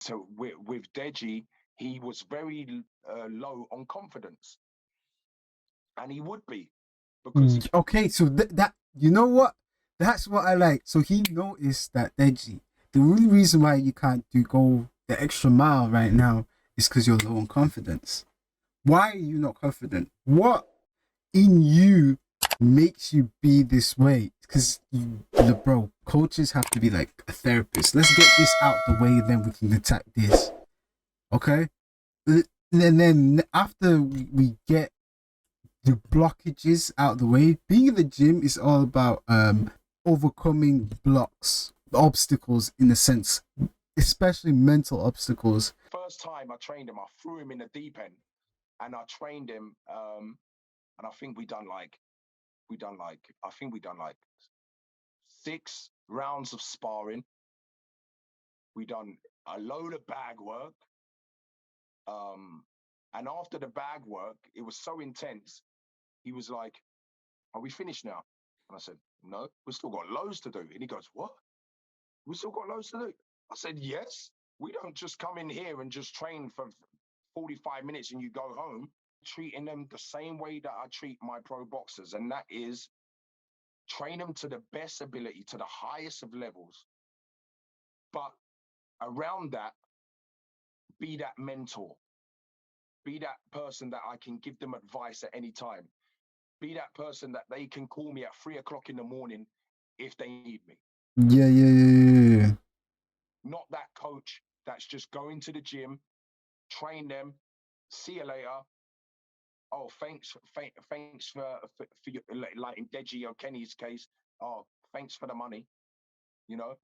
So with Deji, he was very low on confidence, and he would be because Okay, so that you know what? That's what I like. So he noticed that Deji. The only reason why you can't go the extra mile right now is because you're low on confidence. Why are you not confident? What in you makes you be this way? Because bro, coaches have to be like a therapist. Let's get this out the way, then we can attack this. Okay, and then after we get the blockages out the way, being in the gym is all about overcoming blocks, obstacles in a sense, especially mental obstacles. first time I trained him, I threw him in the deep end, and I trained him, and I think I think we done like 6 rounds of sparring. We done a load of bag work. And after the bag work, it was so intense. He was like, "Are we finished now?" And I said, "No, we've still got loads to do." And he goes, "What? We still got loads to do?" I said, "Yes. We don't just come in here and just train for 45 minutes and you go home." Treating them the same way that I treat my pro boxers, and that is train them to the best ability, to the highest of levels. But around that, be that mentor, be that person that I can give them advice at any time, be that person that they can call me at 3 o'clock in the morning if they need me. Yeah. Not that coach that's just going to the gym, train them, see you later. Oh, thanks for your, like in Deji or Kenny's case. Oh, thanks for the money. You know,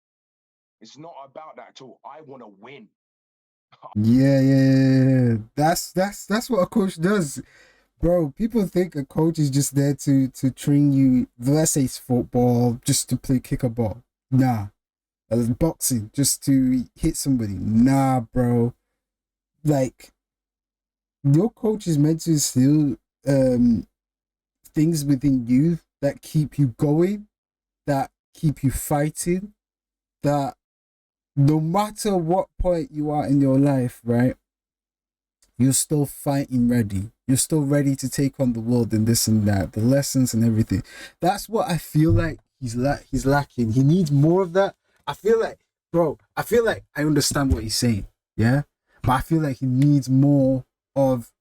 it's not about that at all. I want to win. Yeah. That's what a coach does. Bro, people think a coach is just there to train you, let's say it's football, just to play kick a ball. Nah. Boxing, just to hit somebody. Nah, bro. Like, your coach is meant to instill things within you that keep you going, that keep you fighting, that no matter what point you are in your life, right, you're still fighting ready. You're still ready to take on the world and this and that, the lessons and everything. That's what I feel like he's lacking. He needs more of that. I feel like, bro, I understand what he's saying, yeah? But I feel like he needs more of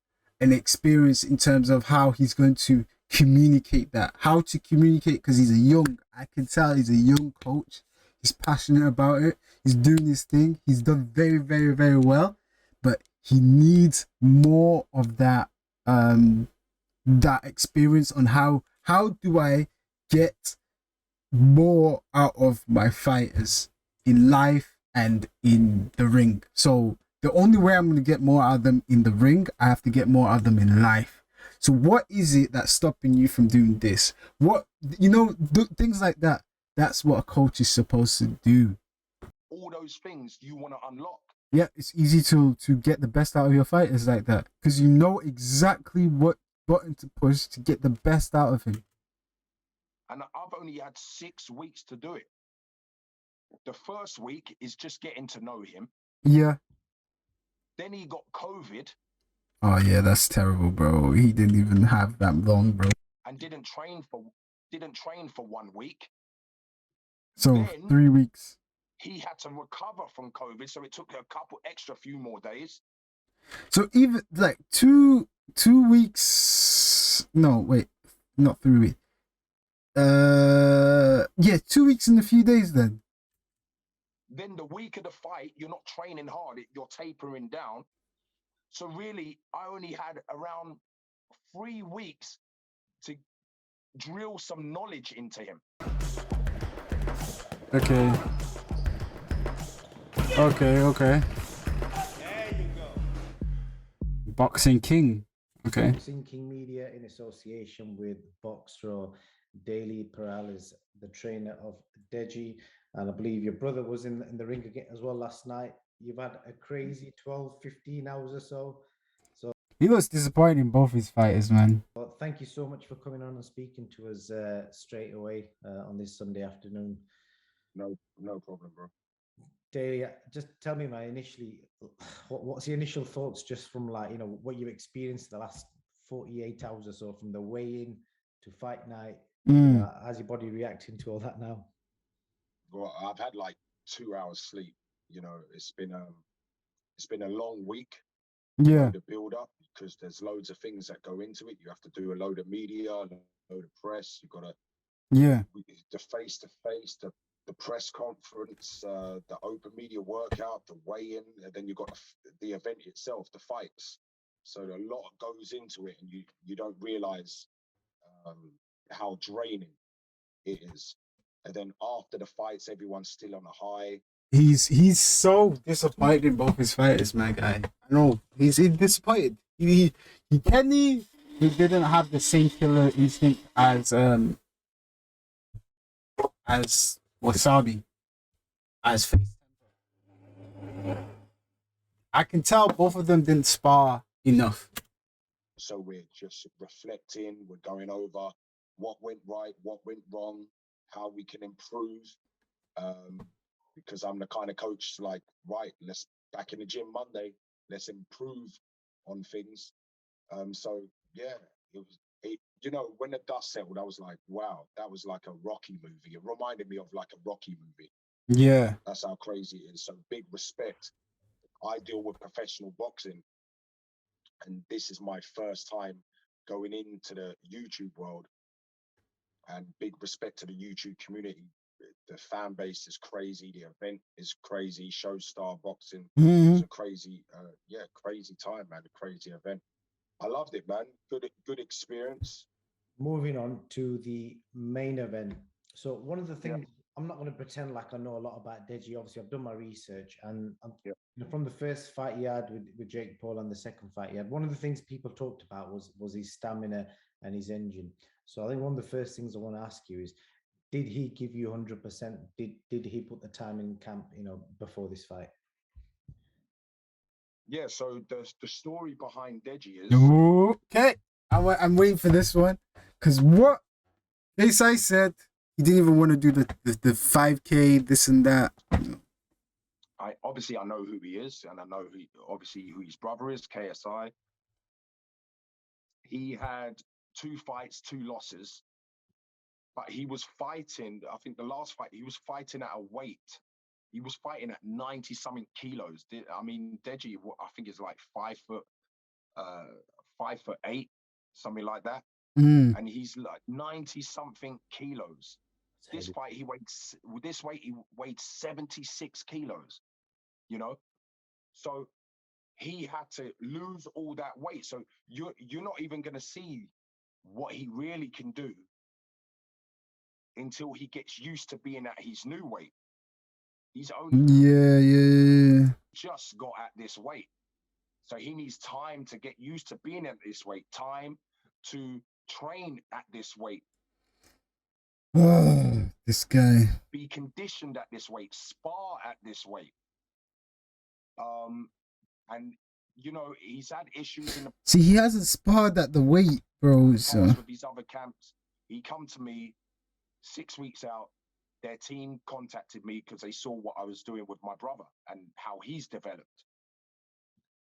an experience in terms of how he's going to communicate that. How to communicate, because I can tell he's a young coach. He's passionate about it. He's doing his thing. He's done very, very, very well. But he needs more of that experience on how do I get more out of my fighters in life and in the ring. So the only way I'm going to get more out of them in the ring, I have to get more out of them in life. So what is it that's stopping you from doing this? What, things like that. That's what a coach is supposed to do. All those things you want to unlock. Yeah, it's easy to get the best out of your fighters like that, because you know exactly what button to push to get the best out of him. And I've only had 6 weeks to do it. The first week is just getting to know him. Yeah. Then he got COVID. Oh yeah, that's terrible, bro. He didn't even have that long, bro. And didn't train for 1 week. So then 3 weeks. He had to recover from COVID, so it took a couple extra few more days. So even like 2 weeks. No, wait, not 3 weeks. Yeah, 2 weeks in a few days then. Then the week of the fight, you're not training hard, you're tapering down. So really, I only had around 3 weeks to drill some knowledge into him. Okay. There you go. Boxing King. Okay. Boxing King Media, in association with Boxro, Daily Perales, the trainer of Deji, and I believe your brother was in the ring again as well last night. You've had a crazy 12, 15 hours or so. So He looks disappointed in both his fighters, man. well, thank you so much for coming on and speaking to us straight away on this Sunday afternoon. No problem, bro. Daly, just tell me, what's the initial thoughts just from like, you know, what you experienced the last 48 hours or so from the weigh-in to fight night? You know, how's your body reacting to all that now? Well, I've had like 2 hours sleep. You know, it's been a long week. You know, Yeah. the build up, because there's loads of things that go into it. You have to do a load of media, a load of press. You got to Yeah. the face to face, the press conference, the open media workout, the weigh-in, and then you got the event itself, the fights. So a lot goes into it, and you don't realize how draining it is. And then after the fights, everyone's still on a high. He's so disappointed in both his fighters, my guy. I know he's disappointed. Kenny, he didn't have the same killer instinct as Wasabi, as Face. I can tell both of them didn't spar enough. So we're just reflecting, we're going over what went right, what went wrong, how we can improve. Because I'm the kind of coach like, right, let's back in the gym Monday, let's improve on things. So yeah, you know, when the dust settled, I was like, wow, that was like a Rocky movie. It reminded me of like a Rocky movie. Yeah. That's how crazy it is. So big respect. I deal with professional boxing, and this is my first time going into the YouTube world. And big respect to the YouTube community. The fan base is crazy. The event is crazy. Showstar Boxing is a crazy, crazy time, man. A crazy event. I loved it, man. Good experience. Moving on to the main event. So one of the things, I'm not going to pretend like I know a lot about Deji. Obviously, I've done my research, and you know, from the first fight he had with Jake Paul and the second fight he had, one of the things people talked about was his stamina and his engine. So I think one of the first things I want to ask you is, did he give you 100%? Did he put the time in camp, you know, before this fight? Yeah. So the story behind Deji is Okay. I'm waiting for this one, because what I said, he didn't even want to do the 5K, this and that. I know who he is, and I know who his brother is, KSI. He had 2 fights, 2 losses, but he was fighting. I think the last fight he was fighting at a weight. He was fighting at 90 something kilos. I mean, Deji, I think is like 5'8", something like that, and he's like 90 something kilos. This fight he weighed 76 kilos. You know, so he had to lose all that weight. So you're not even going to see what he really can do until he gets used to being at his new weight. He's only just got at this weight. So he needs time to get used to being at this weight, time to train at this weight. Oh, this guy. Be conditioned at this weight, spar at this weight. And you know, he's had issues in the See, he hasn't sparred at the weight, bro. So with these other camps. He come to me 6 weeks out. Their team contacted me because they saw what I was doing with my brother and how he's developed.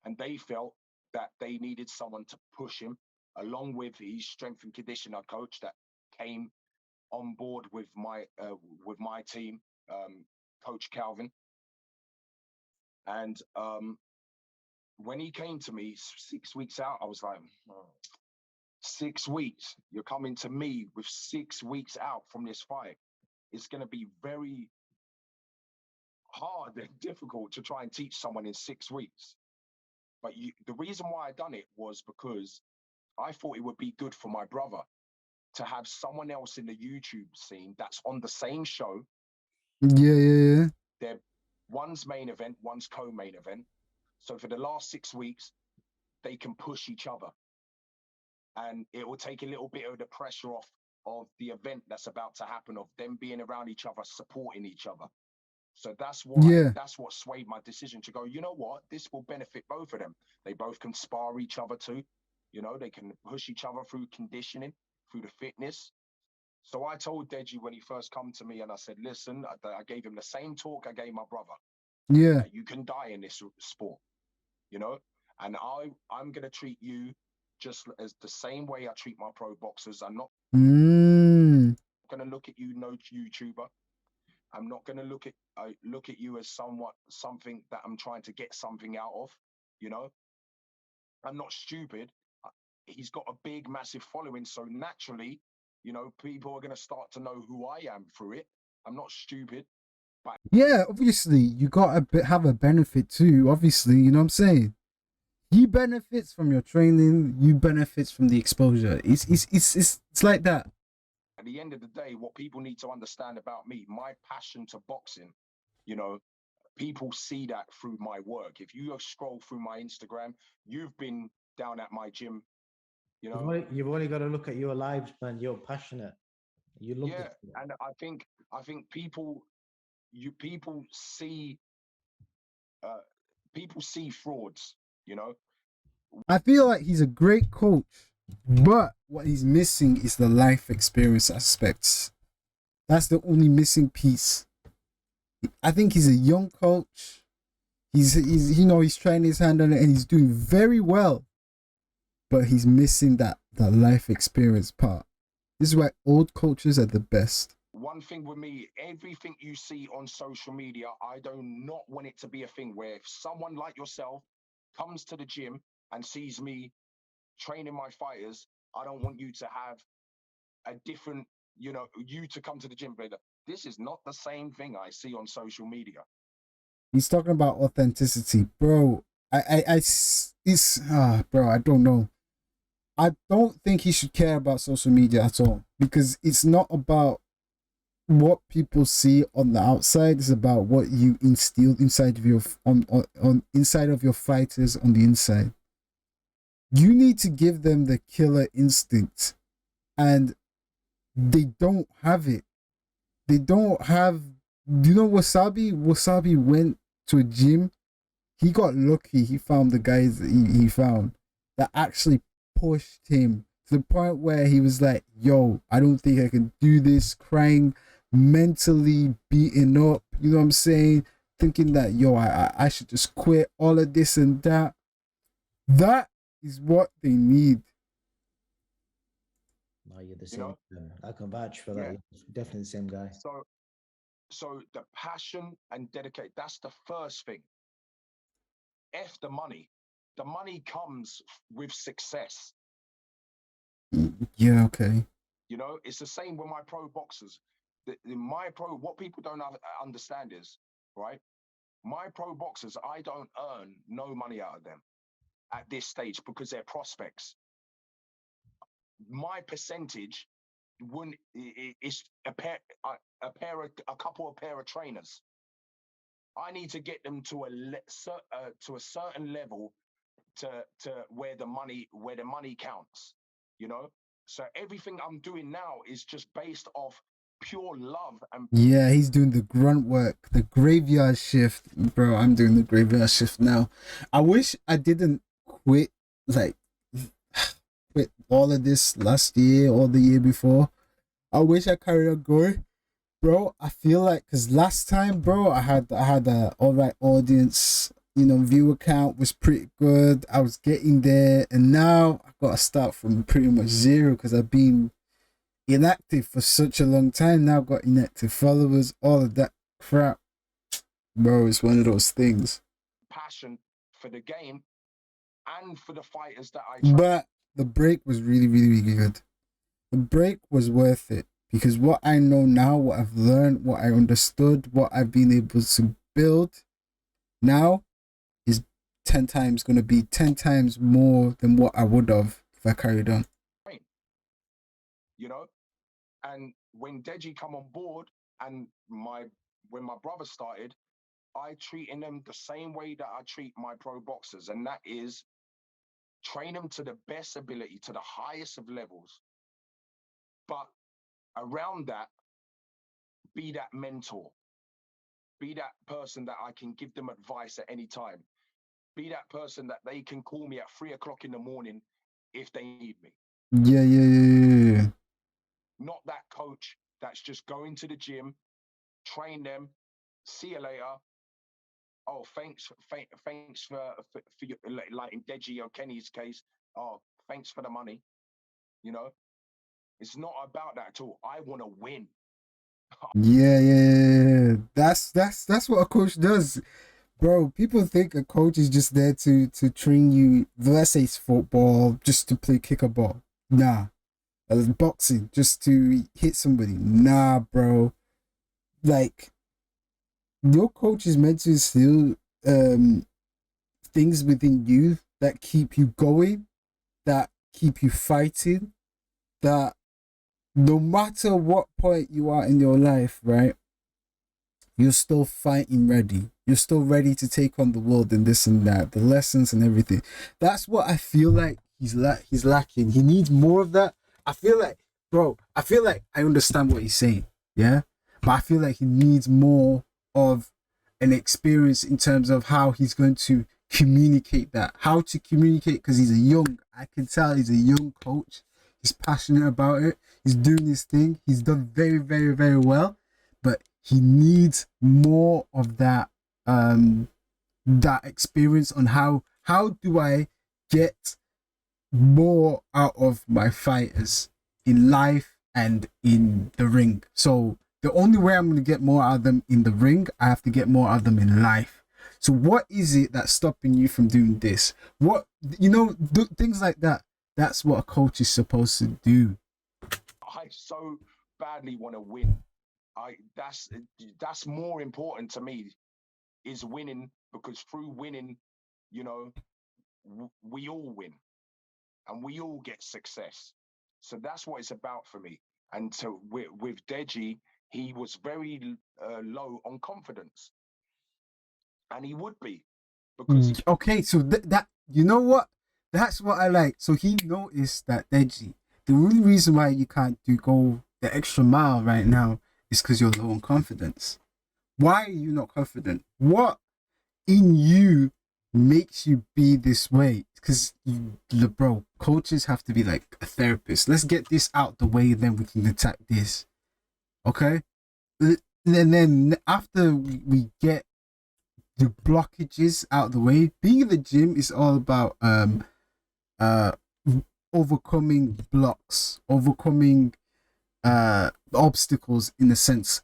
And they felt that they needed someone to push him, along with his strength and conditioner coach that came on board with my team, Coach Calvin. And when he came to me 6 weeks out, I was like, 6 weeks? You're coming to me with 6 weeks out from this fight? It's going to be very hard and difficult to try and teach someone in 6 weeks. But the reason why I done it was because I thought it would be good for my brother to have someone else in the YouTube scene that's on the same show. Yeah. They're one's main event, one's co-main event. So for the last 6 weeks, they can push each other. And it will take a little bit of the pressure off of the event that's about to happen, of them being around each other, supporting each other. So that's what swayed my decision to go, you know what, this will benefit both of them. They both can spar each other too. You know, they can push each other through conditioning, through the fitness. So I told Deji when he first come to me, and I said, listen, I gave him the same talk I gave my brother. Yeah. You can die in this sport, you know. And I'm gonna treat you just as the same way I treat my pro boxers. I'm not gonna look at you, no YouTuber. I'm not gonna look at you as something that I'm trying to get something out of, you know. I'm not stupid. He's got a big, massive following, so naturally, you know, people are gonna start to know who I am through it. I'm not stupid. Yeah, obviously, you gotta have a benefit too. Obviously, you know what I'm saying. He benefits from your training. You benefits from the exposure. It's like that. At the end of the day, what people need to understand about me, my passion to boxing, you know, people see that through my work. If you scroll through my Instagram, you've been down at my gym, you know. You've only got to look at your lives, man. You're passionate. You love Yeah, this. and I think people see people see frauds, you know. I feel like he's a great coach, but what he's missing is the life experience aspects. That's the only missing piece. I think he's a young coach. He's he's trying his hand on it and he's doing very well. But he's missing that life experience part. This is why old coaches are the best. One thing with me, everything you see on social media, I do not want it to be a thing where if someone like yourself comes to the gym and sees me training my fighters, I don't want you to have a different, you know, you to come to the gym, brother. This is not the same thing I see on social media. He's talking about authenticity, bro. Bro, I don't know. I don't think he should care about social media at all because it's not about what people see on the outside. It's about what you instill inside of your on inside of your fighters on the inside. You need to give them the killer instinct, and they don't have it. They don't have. You know, Wasabi. Wasabi went to a gym. He got lucky. He found the guys that he found that actually pushed him to the point where he was like, yo, I don't think I can do this, crying, mentally beaten up, you know what I'm saying? Thinking that, yo, I should just quit all of this and that. That is what they need. No, you're the same. I can vouch for that. Yeah. You're definitely the same guy. So the passion and dedicate, that's the first thing. F the money. The money comes with success. Yeah, okay. You know, it's the same with my pro boxers. What people don't understand is, right? My pro boxers, I don't earn no money out of them at this stage because they're prospects. My percentage is a couple of pair of trainers. I need to get them to a certain level to where the money counts, you know. So everything I'm doing now is just based off pure love and yeah, he's doing the grunt work, the graveyard shift, bro. I'm doing the graveyard shift now. I wish I didn't quit quit all of this last year or the year before. I wish I carried on going, bro. I feel like because last time, bro, I had a all right audience. You know, viewer count was pretty good. I was getting there, and now I gotta start from pretty much zero because I've been inactive for such a long time. Now I've got inactive followers, all of that crap, bro. It's one of those things. passion for the game and for the fighters that I train. But the break was really, really, really good. The break was worth it because what I know now, what I've learned, what I understood, what I've been able to build now is 10 times going to be 10 times more than what I would have if I carried on. You know, and when Deji come on board and when my brother started, I treated them the same way that I treat my pro boxers, and that is train them to the best ability, to the highest of levels. But around that, be that mentor, be that person that I can give them advice at any time, be that person that they can call me at 3 o'clock in the morning if they need me. Yeah. Not that coach that's just going to the gym, train them, see you later, oh, thanks for your, like in Deji or Kenny's case, oh, thanks for the money. You know, it's not about that at all. I want to win. Yeah. That's what a coach does, bro. People think a coach is just there to train you. Let's say it's football, just to play kick a ball. Nah, boxing, just to hit somebody. Nah, bro. Like your coach is meant to instill things within you that keep you going, that keep you fighting, that no matter what point you are in your life, right, you're still fighting ready. You're still ready to take on the world and this and that, the lessons and everything. That's what I feel like he's lacking. He needs more of that. I feel like, bro, I understand what he's saying, yeah? But I feel like he needs more of an experience in terms of how he's going to communicate that. How to communicate, because I can tell he's a young coach. He's passionate about it. He's doing his thing. He's done very, very, very well. But he needs more of that that experience on how do I get more out of my fighters in life and in the ring. So the only way I'm going to get more out of them in the ring, I have to get more out of them in life. So what is it that's stopping you from doing this? What, things like that. That's what a coach is supposed to do. I so badly want to win. That's more important to me, is winning, because through winning, you know, we all win and we all get success. So that's what it's about for me. And so with Deji, he was very low on confidence, and he would be, because Okay, so that you know what? That's what I like. So he noticed that Deji, the only reason why you can't go the extra mile right now is because you're low on confidence. Why are you not confident? What in you makes you be this way? Because bro, coaches have to be like a therapist. Let's get this out the way, then we can attack this. Okay? And then after we get the blockages out the way, being in the gym is all about overcoming blocks, overcoming obstacles, in a sense,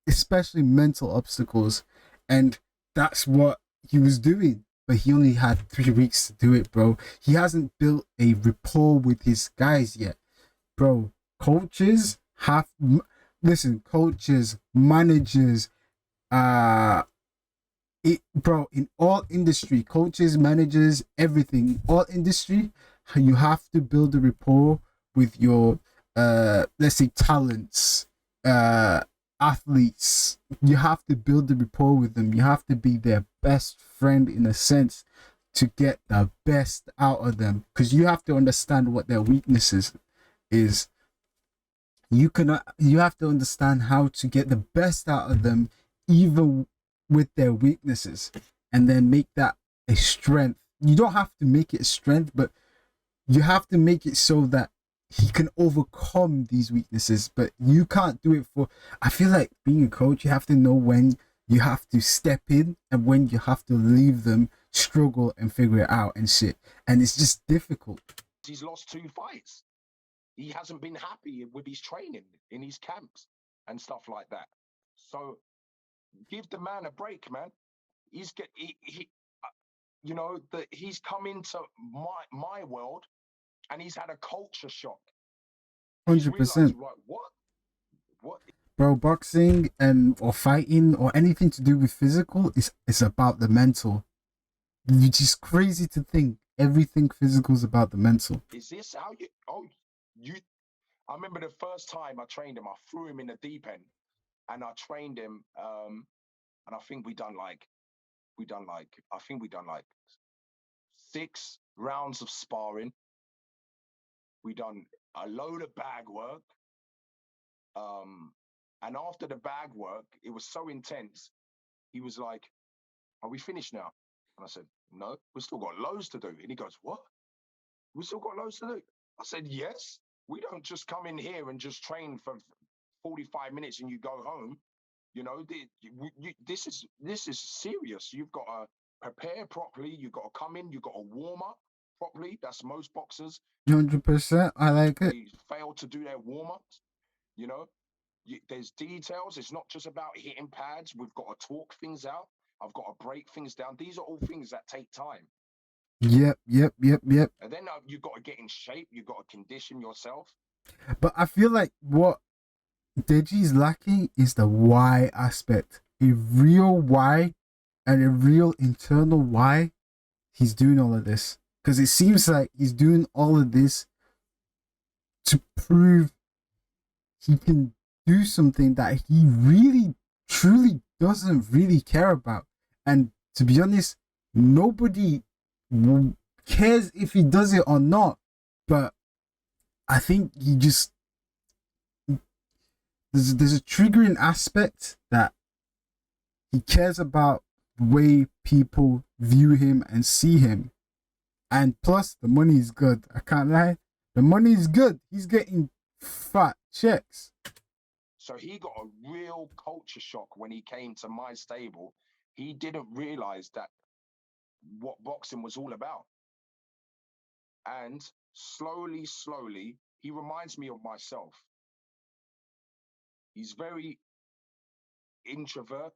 especially mental obstacles. And that's what he was doing, but he only had 3 weeks to do it, bro. He hasn't built a rapport with his guys yet, bro. Coaches have coaches, managers, bro, in all industry, coaches, managers, everything, all industry, you have to build a rapport with your let's say talents, athletes. You have to build a rapport with them. You have to be their best friend, in a sense, to get the best out of them, because you have to understand what their weaknesses is. You have to understand how to get the best out of them, even with their weaknesses, and then make that a strength. You don't have to make it a strength, but you have to make it so that he can overcome these weaknesses. But you can't do it I feel like being a coach, you have to know when you have to step in and when you have to leave them struggle and figure it out and shit. And it's just difficult. he's lost 2 fights. He hasn't been happy with his training in his camps and stuff like that. So give the man a break, man. He's he's come into my world, and he's had a culture shock. 100%. Right, what? Bro, boxing or fighting or anything to do with physical is about the mental. Which is crazy to think. Everything physical is about the mental. Is this how you? I remember the first time I trained him, I threw him in the deep end, and I trained him. And I think we done like 6 rounds of sparring. We done a load of bag work. And after the bag work, it was so intense. He was like, "Are we finished now?" And I said, "No, we've still got loads to do." And he goes, "What? We still got loads to do?" I said, "Yes. We don't just come in here and just train for 45 minutes and you go home. You know, this is serious. You've got to prepare properly. You've got to come in. You've got to warm up properly. That's most boxers. 100%. I like it. They fail to do their warm ups. You know, there's details. It's not just about hitting pads. We've got to talk things out. I've got to break things down. These are all things that take time. Yep. And then you've got to get in shape. You've got to condition yourself. But I feel like what Deji's lacking is the why aspect. A real why and a real internal why he's doing all of this. Because it seems like he's doing all of this to prove he can do something that he really, truly doesn't really care about. And to be honest, nobody cares if he does it or not. But I think he just... There's a triggering aspect that he cares about the way people view him and see him. And plus, the money is good. I can't lie. The money is good. He's getting fat checks. So he got a real culture shock when he came to my stable. He didn't realize that what boxing was all about. And slowly, he reminds me of myself. He's very introvert.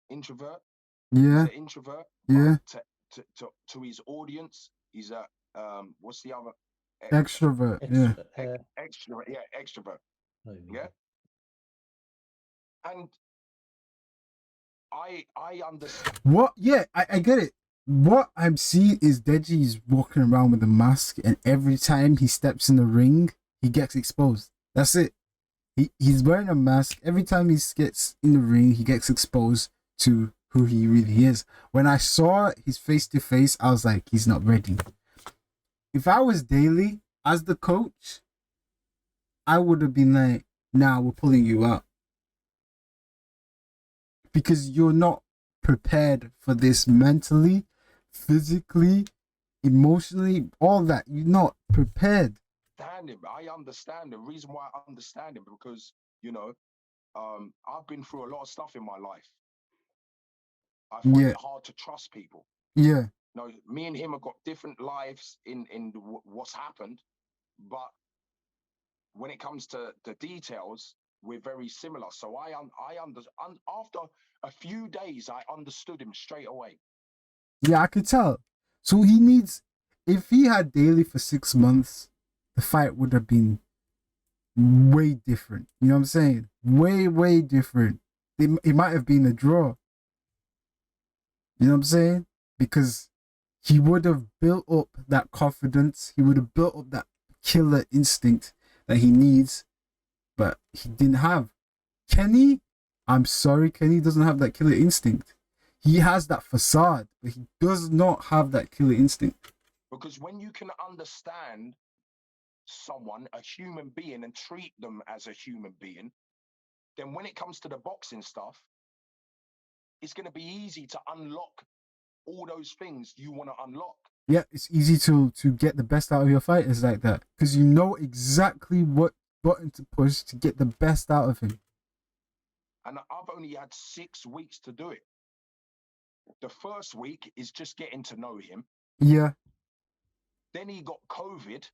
Yeah. He's an introvert. Yeah. To his audience, he's a what's the other? Extrovert. Extrovert. Yeah, extrovert. Yeah. And I understand. What? Yeah, I get it. What I'm seeing is Deji's walking around with a mask, and every time he steps in the ring, he gets exposed. That's it. He's wearing a mask. Every time he gets in the ring, he gets exposed to who he really is. When I saw his face to face, I was like, he's not ready. If I was Daly as the coach, I would have been like, nah, we're pulling you out. Because you're not prepared for this mentally, physically, emotionally, all that. You're not prepared. I understand. The reason why I understand him because, you know, I've been through a lot of stuff in my life. I find it hard to trust people. Yeah. No, me and him have got different lives in what's happened, but when it comes to the details, we're very similar. So after a few days, I understood him straight away. Yeah, I could tell. So he needs, if he had Daly for 6 months, the fight would have been way different. You know what I'm saying? Way different. It might have been a draw. You know what I'm saying? Because he would have built up that confidence. He would have built up that killer instinct that he needs, but he didn't have. Kenny, I'm sorry, Kenny doesn't have that killer instinct. He has that facade, but he does not have that killer instinct. Because when you can understand someone, a human being, and treat them as a human being, then when it comes to the boxing stuff, it's going to be easy to unlock all those things you want to unlock. Yeah, it's easy to get the best out of your fighters like that because you know exactly what button to push to get the best out of him. And I've only had 6 weeks to do it. The first week is just getting to know him. Yeah. Then he got COVID.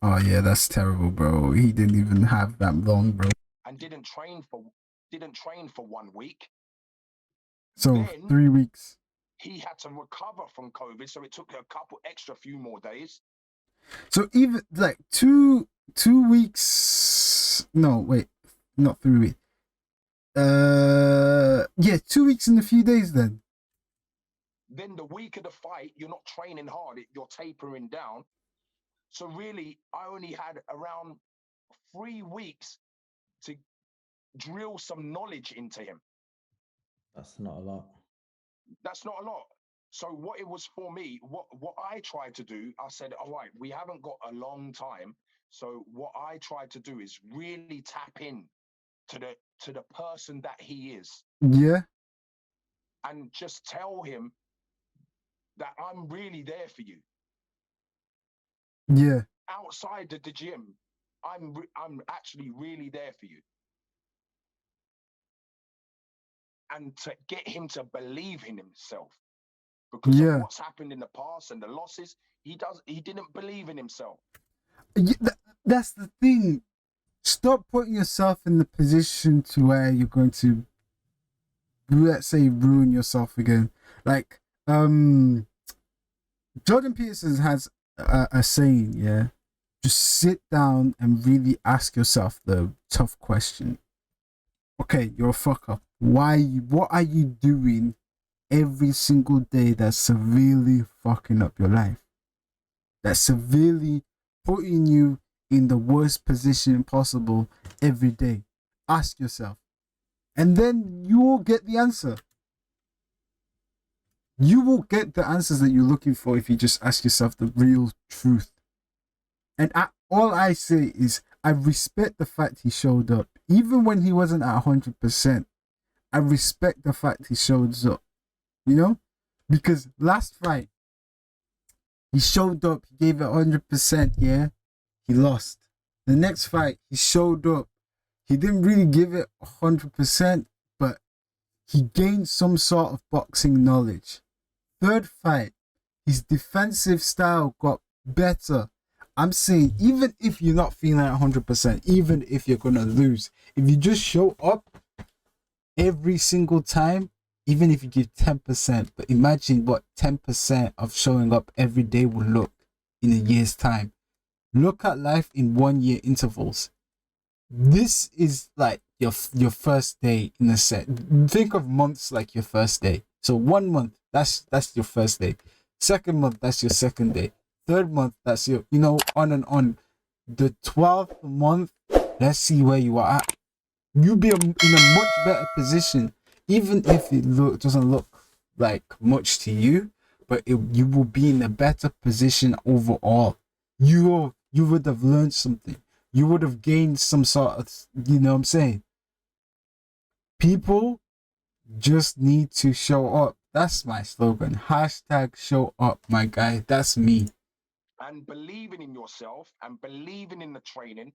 Oh yeah, that's terrible, bro. He didn't even have that long, bro. And didn't train for 1 week. So then, 3 weeks. He had to recover from COVID, so it took a few more days. So even like two weeks. No, wait, not 3 weeks. Yeah, 2 weeks and a few days then. Then the week of the fight, you're not training hard, you're tapering down. So really, I only had around 3 weeks to drill some knowledge into him. That's not a lot. That's not a lot. So what it was for me, what I tried to do, I said, all right, we haven't got a long time. So what I tried to do is really tap in to the person that he is. Yeah. And just tell him that I'm really there for you. Yeah. Outside the gym, I'm actually really there for you. and to get him to believe in himself because of what's happened in the past and the losses. He didn't believe in himself. That's the thing. Stop putting yourself in the position to where you're going to, let's say, ruin yourself again. Like, Jordan Peterson has a saying, yeah. Just sit down and really ask yourself the tough question. Okay, you're a fucker. What are you doing every single day that's severely fucking up your life? That's severely putting you in the worst position possible every day. Ask yourself. And then you will get the answer. You will get the answers that you're looking for if you just ask yourself the real truth. And all I say is, I respect the fact he showed up. Even when he wasn't at 100%, I respect the fact he showed up. You know? Because last fight, he showed up, he gave it 100%, yeah? He lost. The next fight, he showed up. He didn't really give it 100%, but he gained some sort of boxing knowledge. Third fight, his defensive style got better. I'm saying, even if you're not feeling 100%, even if you're going to lose, if you just show up every single time, even if you give 10%, but imagine what 10% of showing up every day will look in a year's time. Look at life in 1 year intervals. This is like your first day in a set. Think of months like your first day. So 1 month, that's your first day. Second month, that's your second day. Third month, that's your, on and on. The 12th month, let's see where you are at. You'll be in a much better position, even if it doesn't look like much to you, but you will be in a better position overall. You would have learned something. You would have gained some sort of, you know what I'm saying? People just need to show up. That's my slogan. Hashtag show up, my guy. That's me. And believing in yourself and believing in the training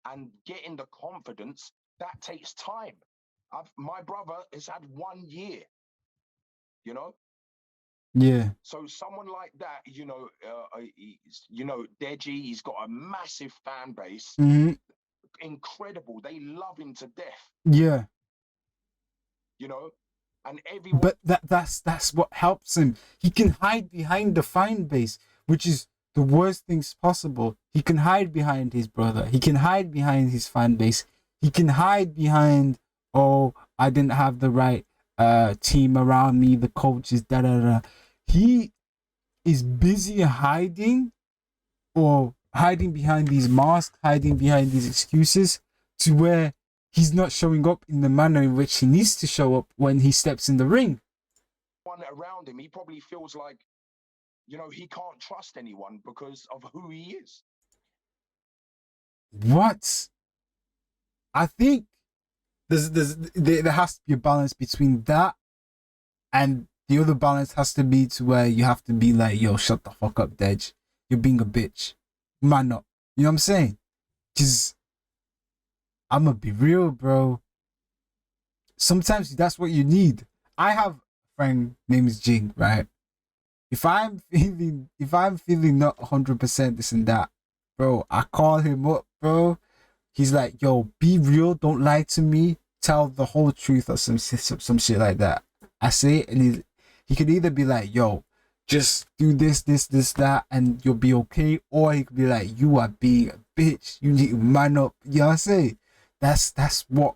and getting the confidence, that takes time. My brother has had 1 year, you know? Yeah. So someone like that, Deji, he's got a massive fan base. Mm-hmm. Incredible. They love him to death. Yeah. And everyone. But that's what helps him. He can hide behind the fan base, which is the worst things possible. He can hide behind his brother. He can hide behind his fan base. He can hide behind, oh, I didn't have the right team around me, the coaches, da. He is busy hiding behind these masks, hiding behind these excuses, to where he's not showing up in the manner in which he needs to show up when he steps in the ring. One around him, he probably feels like, he can't trust anyone because of who he is. What? I think there has to be a balance between that, and the other balance has to be to where you have to be like, yo, shut the fuck up, Dej. You're being a bitch. Man up. You know what I'm saying? Because I'm gonna be real, bro. Sometimes that's what you need. I have a friend named Jing, right? If I'm feeling not 100% this and that, bro, I call him up, bro. He's like, yo, be real, don't lie to me, tell the whole truth or some shit like that. I say it, and he could either be like, yo, just do this, that, and you'll be okay, or he could be like, you are being a bitch, you need to man up. You know what I'm saying? That's what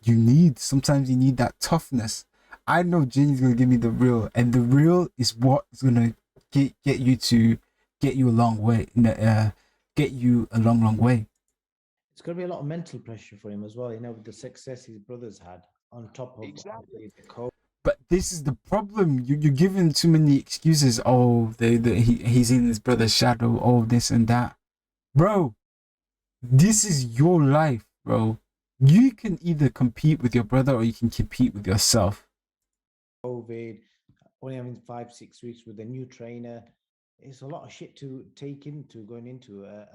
you need. Sometimes you need that toughness. I know Jenny's gonna give me the real, and the real is what is gonna get you a long way. Get you a long way. It's gonna be a lot of mental pressure for him as well. With the success his brothers had on top of exactly the coach. But this is the problem. You're giving too many excuses. Oh, he's in his brother's shadow. Oh, this and that, bro. This is your life, bro. You can either compete with your brother or you can compete with yourself. COVID, only having 5-6 weeks with a new trainer. It's a lot of shit to take into going into a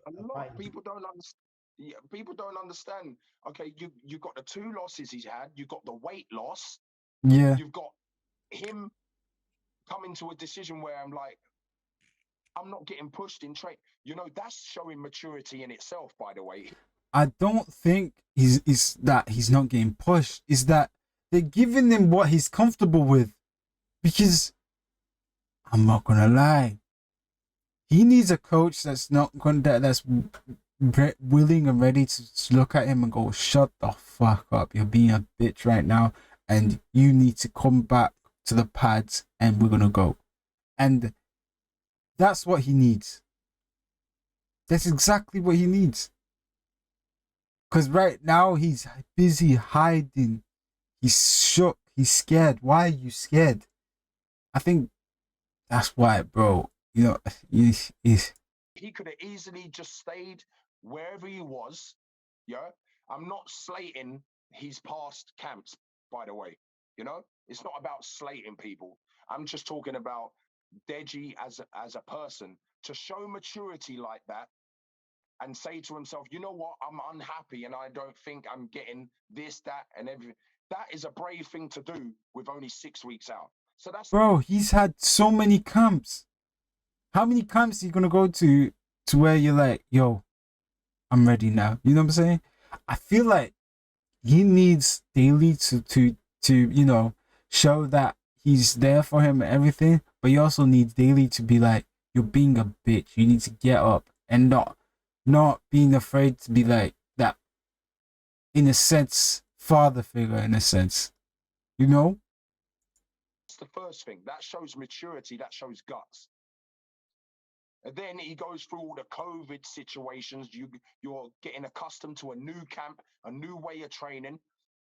lot of people don't understand. Yeah, people don't understand. Okay, you got the 2 losses he's had. You got the weight loss. Yeah. You've got him coming to a decision where I'm like, I'm not getting pushed in trade. You know, that's showing maturity in itself, by the way. I don't think is that he's not getting pushed. Is that they're giving him what he's comfortable with. Because I'm not gonna lie, he needs a coach that's not going that's willing and ready to look at him and go, shut the fuck up, you're being a bitch right now, and you need to come back to the pads and we're gonna go. And that's what he needs. That's exactly what he needs. Because right now he's busy hiding. He's shook. He's scared. Why are you scared? I think that's why, bro. You know, He could have easily just stayed wherever he was. Yeah. I'm not slating his past camps, by the way. You know, it's not about slating people. I'm just talking about Deji as a person to show maturity like that and say to himself, you know what, I'm unhappy and I don't think I'm getting this, that, and everything. That is a brave thing to do with only 6 weeks out. So that's, bro, he's had so many camps. How many camps are you gonna go to where you're like, yo, I'm ready now? You know what I'm saying? I feel like he needs Daly to you know, show that he's there for him and everything, but he also needs Daly to be like, you're being a bitch. You need to get up and not being afraid to be like that, in a sense, father figure, in a sense, you know? the first thing. That shows maturity, that shows guts. And then he goes through all the COVID situations. You're getting accustomed to a new camp, a new way of training.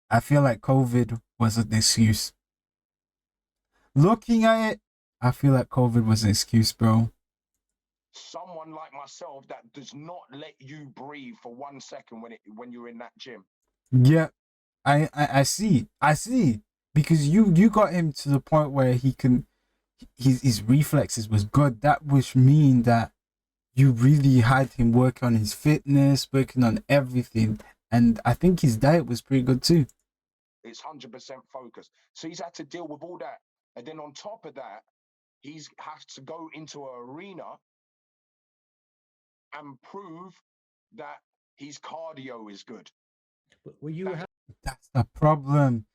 I feel like COVID was an excuse. Looking at it, I feel like COVID was an excuse, bro. Someone like myself that does not let you breathe for 1 second when you're in that gym. Yeah, I see. Because you got him to the point where he can, his reflexes was good. That would mean that you really had him work on his fitness, working on everything. And I think his diet was pretty good too. It's 100% focused. So he's had to deal with all that. And then on top of that, he's had to go into an arena and prove that his cardio is good. Were you That's the problem.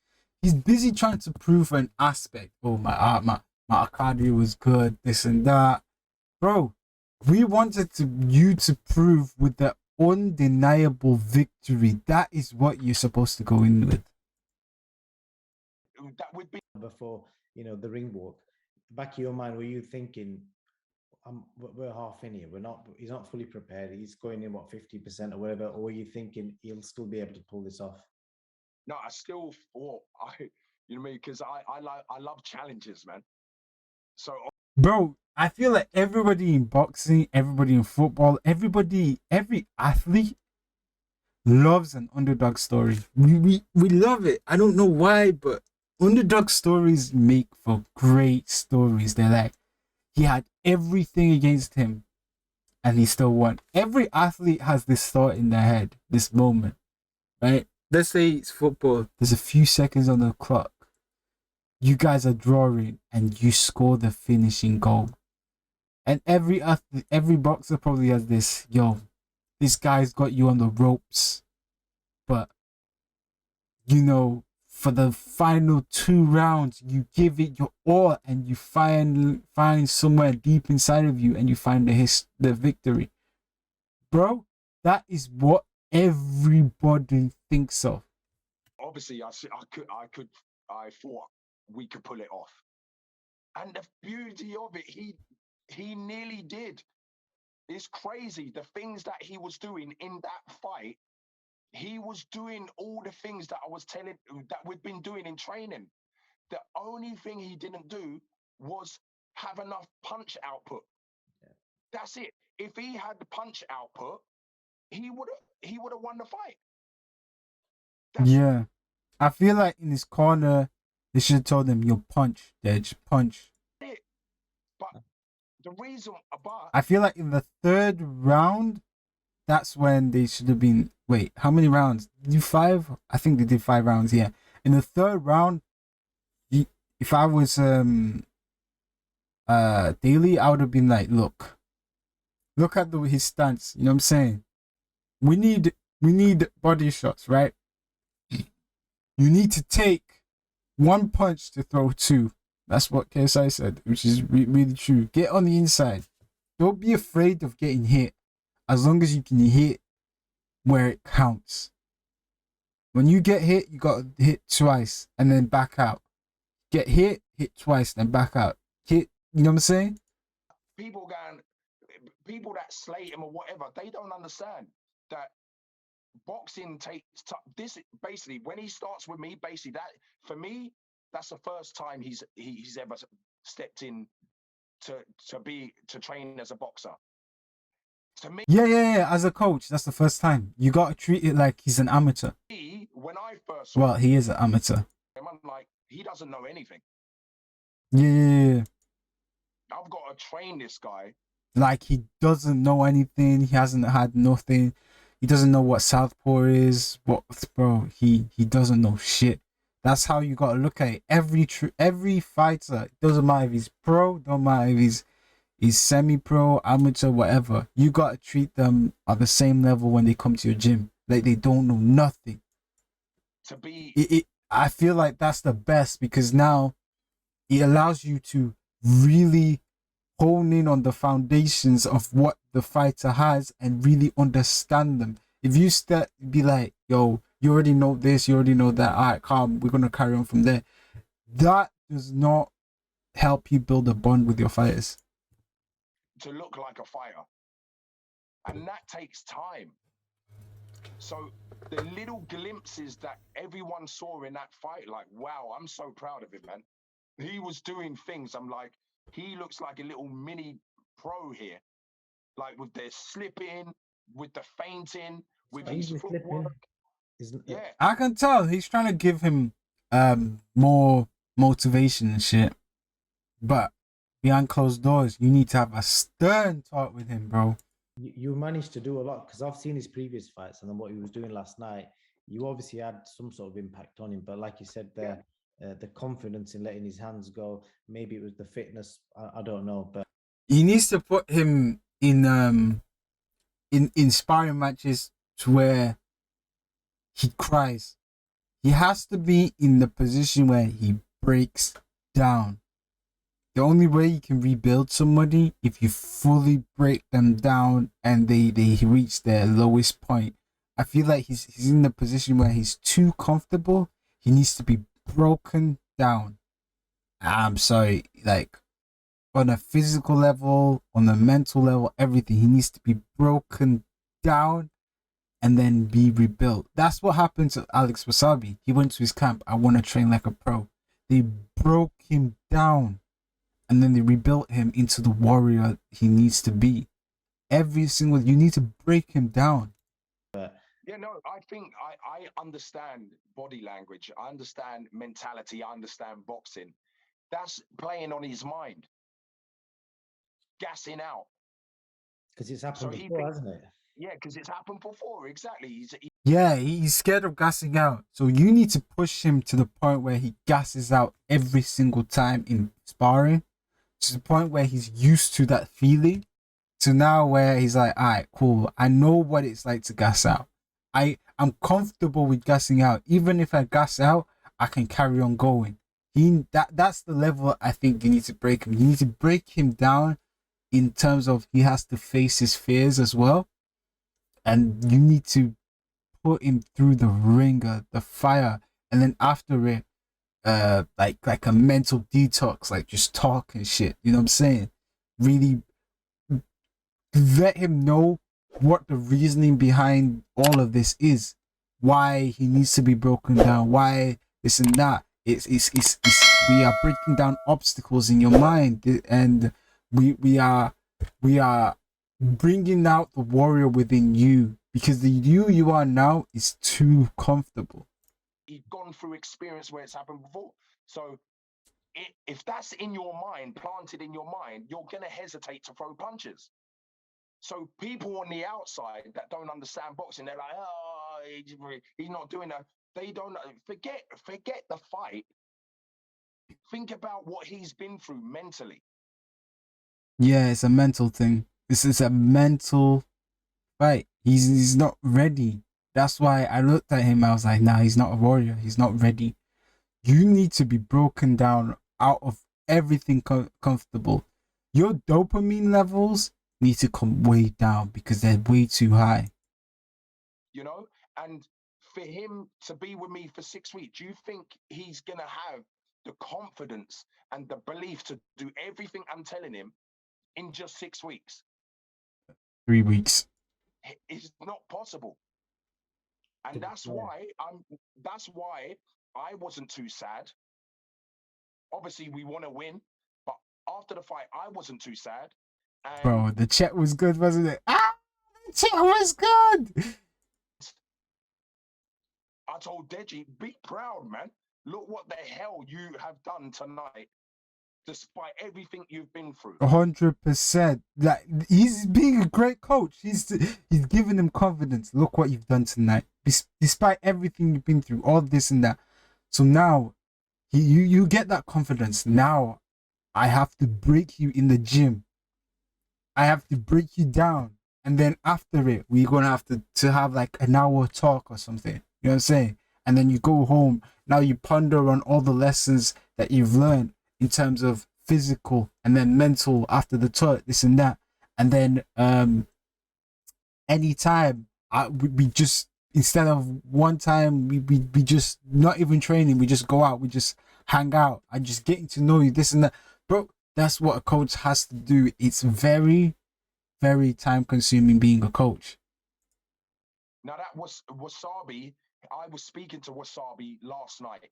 He's busy trying to prove an aspect. Oh, my cardio was good, this and that. Bro, we wanted you to prove with the undeniable victory. That is what you're supposed to go in with. That would be before, you know, the ring walk? Back of your mind, were you thinking, we're half in here, he's not fully prepared, he's going in what, 50% or whatever, or were you thinking he'll still be able to pull this off? No, I still thought you know what I mean, because I love challenges, man. So bro, I feel like everybody in boxing, everybody in football, every athlete loves an underdog story. We love it. I don't know why, but underdog stories make for great stories. They're like, he had everything against him and he still won. Every athlete has this thought in their head, this moment, right? Let's say it's football. There's a few seconds on the clock. You guys are drawing and you score the finishing goal. And every boxer probably has this, yo, this guy's got you on the ropes. But, you know, for the final 2 rounds, you give it your all and you find somewhere deep inside of you and you find the victory. Bro, that is what everybody thinks of. obviously I thought we could pull it off. And the beauty of it, he nearly did. It's crazy. The things that he was doing in that fight, he was doing all the things that I was telling that we've been doing in training. The only thing he didn't do was have enough punch output. Yeah. That's it. If he had the punch output, he would have won the fight. Yeah. I feel like in his corner, they should have told him, yo, punch, Deji, punch. It. But the reason about I feel like in the 3rd round, that's when they should have been. Wait, how many rounds? Did you 5? I think they did 5 rounds, yeah. In the 3rd round, if I was Daily, I would have been like, look at his stance. You know what I'm saying? We need body shots, right? You need to take one punch to throw two. That's what KSI said, which is really true. Get on the inside. Don't be afraid of getting hit. As long as you can hit where it counts. When you get hit, you got to hit twice and then back out. Get hit twice, then back out. Hit, you know what I'm saying? People that slate him or whatever, they don't understand that boxing takes this. Basically, when he starts with me, basically that for me, that's the first time he's ever stepped in to train as a boxer. To me, yeah. As a coach, that's the first time. You got to treat it like he's an amateur. when I first Well, he is an amateur. I'm like, he doesn't know anything. Yeah. I've got to train this guy. Like, he doesn't know anything. He hasn't had nothing. He doesn't know what southpaw is. Bro, he doesn't know shit. That's how you got to look at it. Every fighter, it doesn't matter if he's pro, don't matter if he's semi-pro, amateur, whatever. You got to treat them at the same level when they come to your gym. Like, they don't know nothing. I feel like that's the best, because now it allows you to really hone in on the foundations of what the fighter has and really understand them. If you be like, yo, you already know this, you already know that, all right, calm, we're going to carry on from there. That does not help you build a bond with your fighters. To look like a fighter. And that takes time. So the little glimpses that everyone saw in that fight, like, wow, I'm so proud of him, man. He was doing things. I'm like, he looks like a little mini pro here. Like with the slipping, with the feinting, with his footwork. Yeah. I can tell he's trying to give him more motivation and shit. But behind closed doors, you need to have a stern talk with him, bro. You managed to do a lot, because I've seen his previous fights and then what he was doing last night. You obviously had some sort of impact on him, but like you said there, the confidence in letting his hands go, maybe it was the fitness, I don't know, but he needs to put him in sparring matches to where he cries. He has to be in the position where he breaks down. The only way you can rebuild somebody if you fully break them down and they reach their lowest point. I feel like he's in the position where he's too comfortable. He needs to be broken down. I'm sorry, like on a physical level, on a mental level, everything. He needs to be broken down and then be rebuilt. That's what happened to Alex Wasabi. He went to his camp, I want to train like a pro. They broke him down. And then they rebuilt him into the warrior he needs to be. You need to break him down. Yeah, no, I think I understand body language. I understand mentality. I understand boxing. That's playing on his mind. Gassing out. Because it's happened before, hasn't it? Yeah, because it's happened before. Exactly. He's scared of gassing out. So you need to push him to the point where he gasses out every single time in sparring. To the point where he's used to that feeling, to now where he's like, all right, cool, I know what it's like to gas out. I'm comfortable with gassing out. Even if I gas out, I can carry on going. That's the level I think you need to break him. You need to break him down in terms of he has to face his fears as well. And you need to put him through the ringer, the fire, and then after it, like a mental detox, like just talk and shit, you know what I'm saying? Really let him know what the reasoning behind all of this is, why he needs to be broken down, why this and that. It's we are breaking down obstacles in your mind, and we are bringing out the warrior within you, because the you are now is too comfortable. He's gone through experience where it's happened before. So if that's in your mind, planted in your mind, you're going to hesitate to throw punches. So people on the outside that don't understand boxing, they're like, oh, he's not doing that. They don't forget the fight. Think about what he's been through mentally. Yeah, it's a mental thing. This is a mental fight. He's not ready. That's why I looked at him. I was like, nah, he's not a warrior. He's not ready. You need to be broken down out of everything comfortable. Your dopamine levels need to come way down because they're way too high. You know, and for him to be with me for 6 weeks, do you think he's gonna have the confidence and the belief to do everything I'm telling him in just 6 weeks? 3 weeks. It's not possible. And that's why I wasn't too sad. Obviously, we want to win, but after the fight, I wasn't too sad. And Bro, the chat was good, wasn't it? Ah, the chat was good. I told Deji, be proud, man. Look what the hell you have done tonight, despite everything you've been through. 100%. Like, he's being a great coach. He's giving him confidence. Look what you've done tonight, despite everything you've been through, all this and that. So now, you get that confidence. Now, I have to break you in the gym. I have to break you down, and then after it, we're gonna have to have like an hour talk or something. You know what I'm saying? And then you go home. Now you ponder on all the lessons that you've learned in terms of physical and then mental after the talk, this and that. And then anytime we just, instead of one time we just not even training, we just go out, we just hang out and just getting to know you, this and that. Bro, that's what a coach has to do. It's very, very time consuming being a coach. Now that was Wasabi. I was speaking to Wasabi last night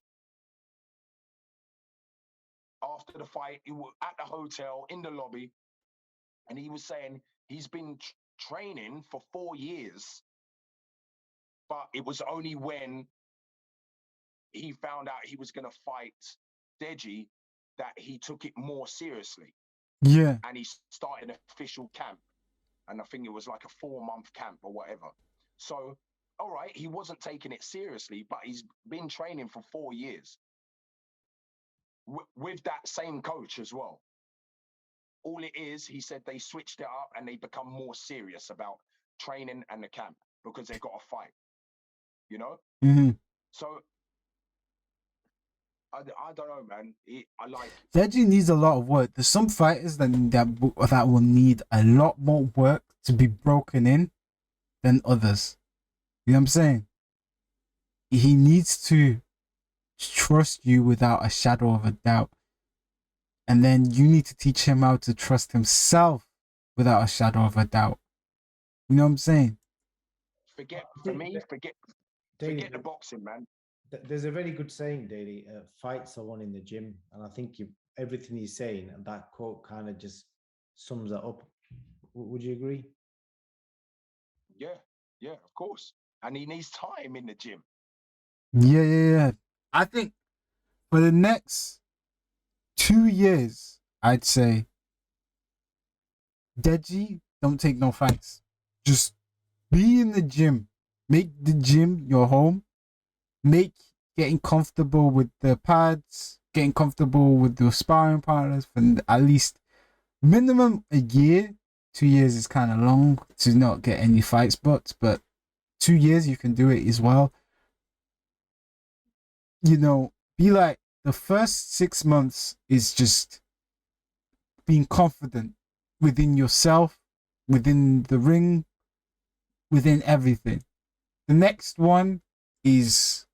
after the fight. He was at the hotel in the lobby, and he was saying he's been training for 4 years, but it was only when he found out he was going to fight Deji that he took it more seriously. Yeah. And he started an official camp. And I think it was like a 4-month camp or whatever. So, all right, he wasn't taking it seriously, but he's been training for 4 years with that same coach as well. All it is, he said they switched it up and they become more serious about training and the camp because they got a fight, you know? Mm-hmm. So, I don't know, man. I like Deji needs a lot of work. There's some fighters that will need a lot more work to be broken in than others. You know what I'm saying? He needs to trust you without a shadow of a doubt. And then you need to teach him how to trust himself without a shadow of a doubt. You know what I'm saying? forget Daily, the boxing, man. There's a very good saying, Daily. Fights are won in the gym, and I think everything he's saying and that quote kind of just sums it up. Would you agree? Yeah, of course. And he needs time in the gym. Yeah. I think for the next 2 years, I'd say, Deji, don't take no fights. Just be in the gym. Make the gym your home. Make getting comfortable with the pads, getting comfortable with the sparring partners for at least minimum a year. 2 years is kind of long to not get any fight spots, but 2 years you can do it as well. You know, be like the first 6 months is just being confident within yourself, within the ring, within everything. The next one is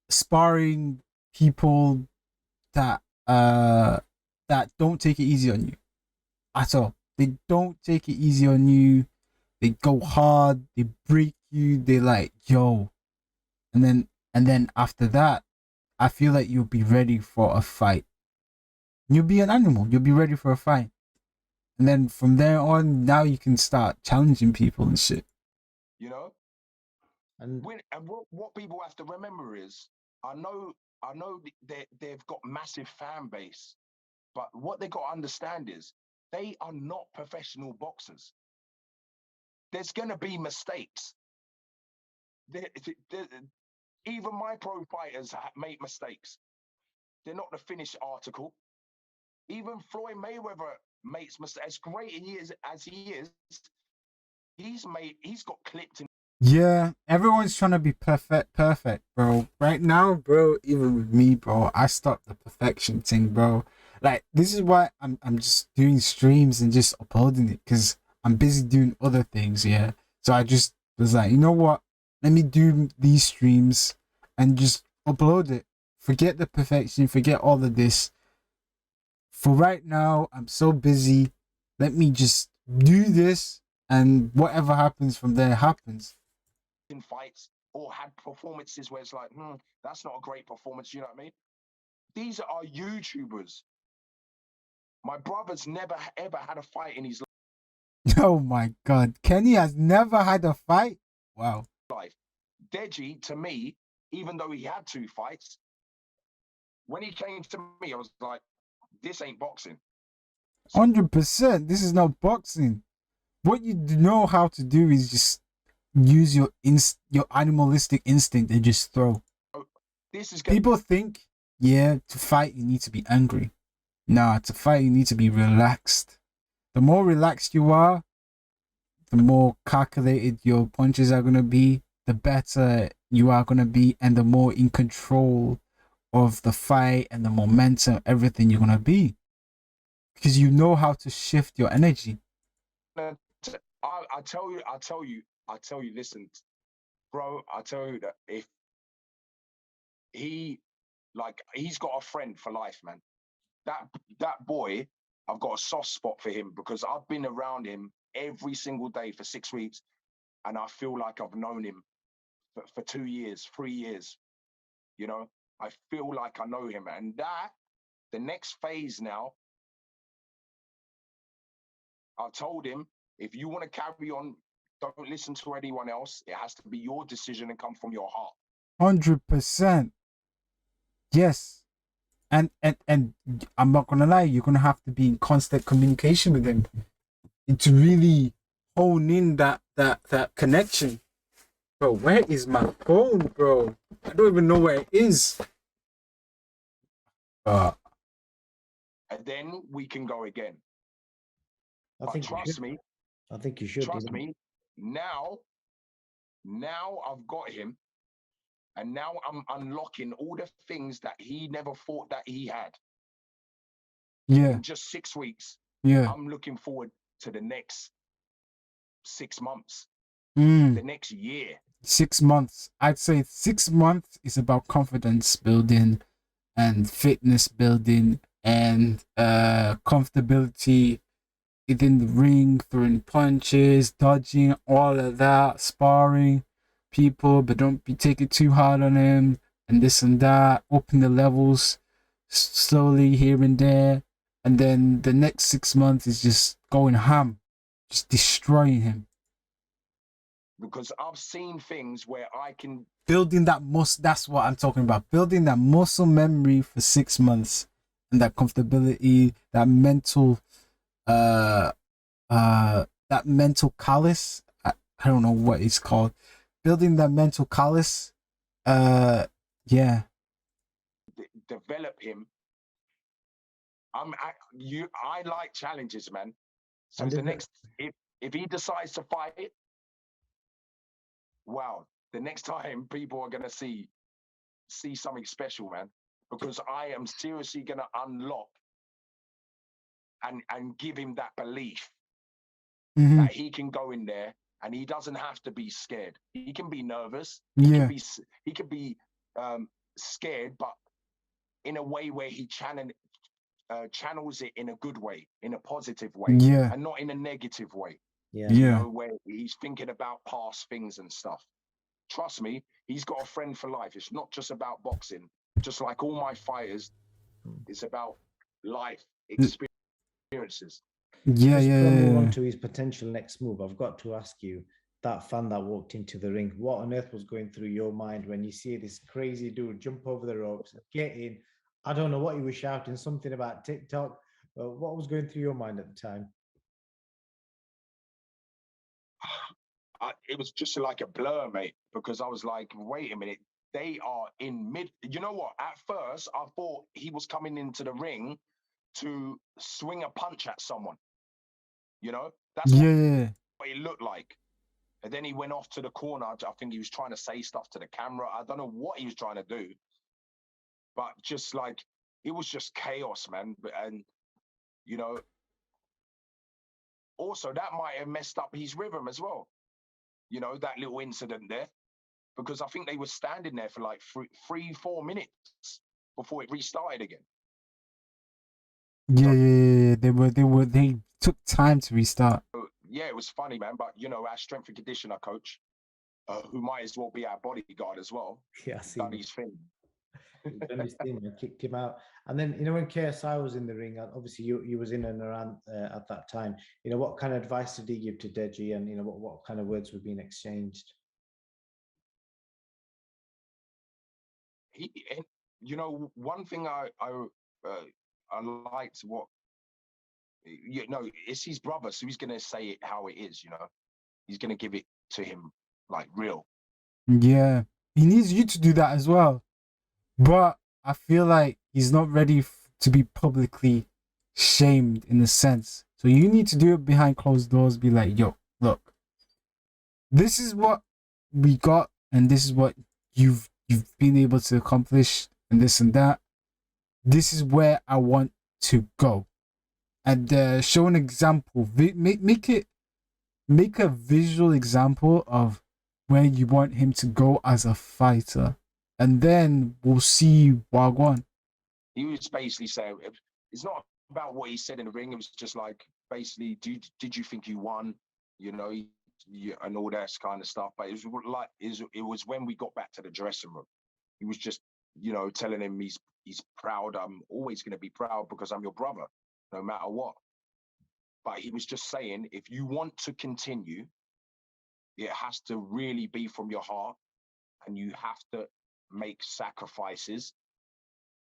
sparring people that don't take it easy on you at all. They don't take it easy on you. They go hard, they break you, they like, yo. And then after that, I feel like you'll be ready for a fight. You'll be an animal. You'll be ready for a fight. And then from there on, now you can start challenging people and shit. You know? And what people have to remember is, I know they've got massive fan base, but what they got to understand is they are not professional boxers. There's going to be mistakes. Even my pro fighters make mistakes. They're not the finished article. Even Floyd Mayweather makes mistakes. As great as he is, he's got clipped in. Yeah, everyone's trying to be perfect, bro. Right now, bro, even with me, bro, I stopped the perfection thing, bro. Like, this is why I'm just doing streams and just uploading it, because I'm busy doing other things, yeah. So I just was like, you know what? Let me do these streams and just upload it. Forget the perfection, forget all of this. For right now, I'm so busy. Let me just do this, and whatever happens from there happens. In fights or had performances where it's like, that's not a great performance. You know what I mean? These are YouTubers. My brother's never ever had a fight in his Oh my God, Kenny has never had a fight. Wow. life. Deji, to me, even though he had 2 fights, when he came to me, I was like, this ain't boxing. 100%. This is not boxing. What you know how to do is just use your animalistic instinct and just throw. This is People think, yeah, to fight you need to be angry. Nah, to fight you need to be relaxed. The more relaxed you are, the more calculated your punches are gonna be, the better you are gonna be, and the more in control of the fight and the momentum, everything you're gonna be. Because you know how to shift your energy. I tell you, listen, bro, I tell you that if he's got a friend for life, man. That boy, I've got a soft spot for him because I've been around him every single day for 6 weeks, and I feel like I've known him for 2 years, 3 years. You know, I feel like I know him, and the next phase now, I told him, if you want to carry on, don't listen to anyone else. It has to be your decision and come from your heart. 100%. Yes. And I'm not gonna lie, you're gonna have to be in constant communication with him and to really hone in that connection. Bro, where is my phone, bro? I don't even know where it is. And then we can go again. I think trust me. I think you should. Trust me. Now I've got him, and now I'm unlocking all the things that he never thought that he had. Yeah. In just 6 weeks. Yeah. I'm looking forward to the next 6 months, the next year. 6 months. I'd say 6 months is about confidence building and fitness building and comfortability within the ring, throwing punches, dodging, all of that, sparring people, but don't be taking too hard on him, and this and that, open the levels slowly here and there, and then the next 6 months is just going ham, just destroying him. Because I've seen things where I can building that muscle. That's what I'm talking about. Building that muscle memory for 6 months, and that comfortability, that mental that mental callus. I don't know what it's called. Building that mental callus. Yeah. Develop him. I like challenges, man. So the next, if he decides to fight it, wow, the next time people are gonna see something special, man. Because I am seriously gonna unlock and give him that belief that he can go in there and he doesn't have to be scared. He can be nervous. He can be scared, but in a way where he channels it in a good way, in a positive way, and not in a negative way. You know, where he's thinking about past things and stuff. Trust me, he's got a friend for life. It's not just about boxing. Just like all my fighters, it's about life experiences. Move on to his potential next move. I've got to ask you, that fan that walked into the ring, what on earth was going through your mind when you see this crazy dude jump over the ropes, get in? I don't know what he was shouting, something about TikTok. What was going through your mind at the time? It was just like a blur, mate, because I was like, wait a minute, they are in mid. You know what? At first, I thought he was coming into the ring to swing a punch at someone. You know, that's Yeah. what it looked like. And then he went off to the corner. I think he was trying to say stuff to the camera. I don't know what he was trying to do, but just like it was just chaos, man. And you know, also that might have messed up his rhythm as well. You know, that little incident there, because I think they were standing there for like 4 minutes before it restarted again. Yeah. They took time to restart. So, yeah, it was funny, man. But you know, our strength and conditioner coach, who might as well be our bodyguard as well, Yeah, I see. done his thing. He's done his thing and kicked him out. And then, you know, when KSI was in the ring, obviously you was in and around at that time. You know, what kind of advice did he give to Deji, and you know what kind of words were being exchanged? And, you know, one thing I liked what, you know, it's his brother, so he's gonna say it how it is. You know, he's gonna give it to him like real. Yeah, he needs you to do that as well. But I feel like he's not ready to be publicly shamed in a sense. So you need to do it behind closed doors. Be like, yo, look, this is what we got, and this is what you've been able to accomplish, and this and that. This is where I want to go, and show an example. Make a visual example of where you want him to go as a fighter, and then we'll see Wagwan. He was basically saying it's not about what he said in the ring. It was just like basically, did you think you won? You know, and all that kind of stuff. But it was like it was when we got back to the dressing room. He was just, you know, telling him he's proud. I'm always going to be proud because I'm your brother, no matter what. But he was just saying, if you want to continue, it has to really be from your heart, and you have to make sacrifices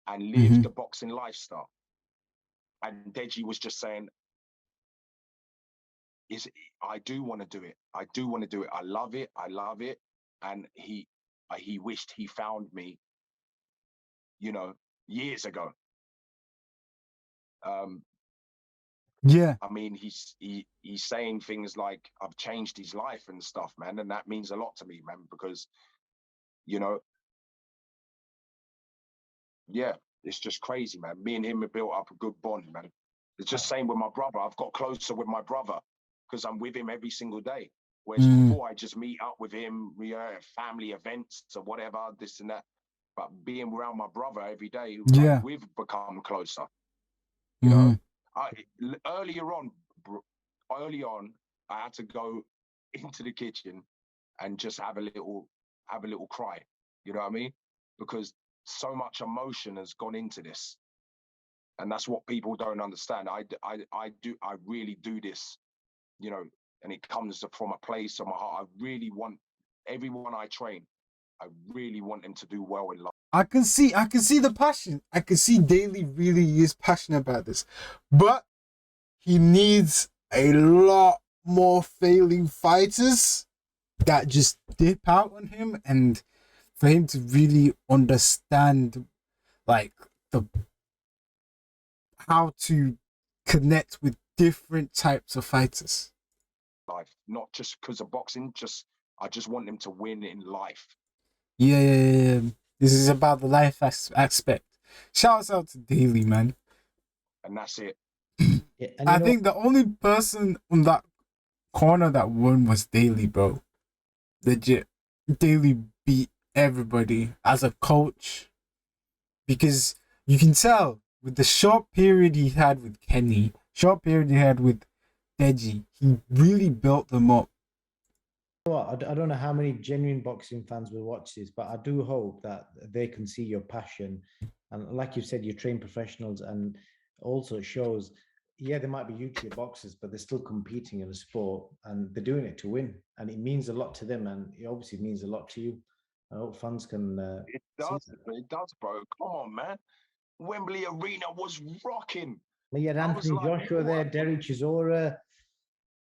and live the boxing lifestyle. And Deji was just saying, I do want to do it. I do want to do it. I love it. I love it. And he wished he found me, you know, years ago. Yeah. I mean, he's saying things like, I've changed his life and stuff, man. And that means a lot to me, man, because, you know, yeah, it's just crazy, man. Me and him have built up a good bond, man. It's just same with my brother. I've got closer with my brother because I'm with him every single day. Whereas before I just meet up with him, family events or whatever, this and that. But being around my brother every day, like, we've become closer. You know, early on, I had to go into the kitchen and just have a little cry. You know what I mean? Because so much emotion has gone into this, and that's what people don't understand. I really do this, you know, and it comes from a place of my heart. I really want everyone I train. I really want them to do well in life. I can see the passion. I can see Daly really is passionate about this, but he needs a lot more failing fighters that just dip out on him, and for him to really understand like how to connect with different types of fighters. Life, not just because of boxing. I just want them to win in life. Yeah. This is about the life aspect. Shouts out to Daly, man. And that's it. Yeah, I think the only person on that corner that won was Daly, bro. Legit. Daly beat everybody as a coach, because you can tell with the short period he had with Kenny, short period he had with Deji, he really built them up. I don't know how many genuine boxing fans will watch this, but I do hope that they can see your passion. And like you said, you train professionals, and also it shows, yeah, they might be YouTube boxers, but they're still competing in a sport, and they're doing it to win. And it means a lot to them, and it obviously means a lot to you. I hope fans can It does, bro. Come on, man. Wembley Arena was rocking. Well, you had Anthony Joshua there, Derek Chisora.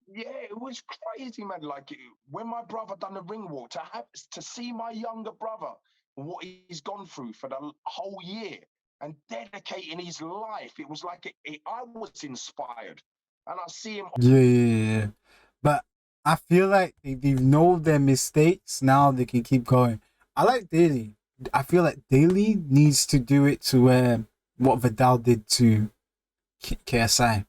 Yeah, it was crazy, man. Like when my brother done the ring walk, to see my younger brother what he's gone through for the whole year and dedicating his life. It was like I was inspired, and I see him. Yeah. But I feel like they know their mistakes. Now they can keep going. I like Daly. I feel like Daly needs to do it to what Vidal did to KSI.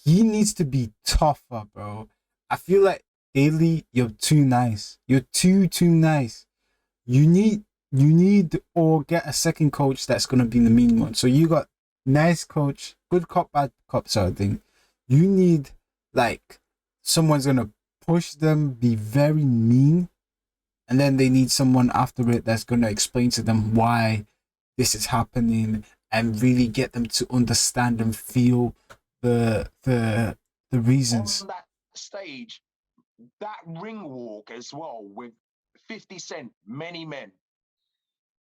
He needs to be tougher, bro. I feel like Daly, you're too nice. You're too nice. You need or get a second coach that's gonna be the mean one. So you got nice coach, good cop, bad cop sort of thing. You need like someone's gonna push them, be very mean, and then they need someone after it that's gonna explain to them why this is happening and really get them to understand and feel the reasons. On that stage, that ring walk as well with 50 Cent, Many Men,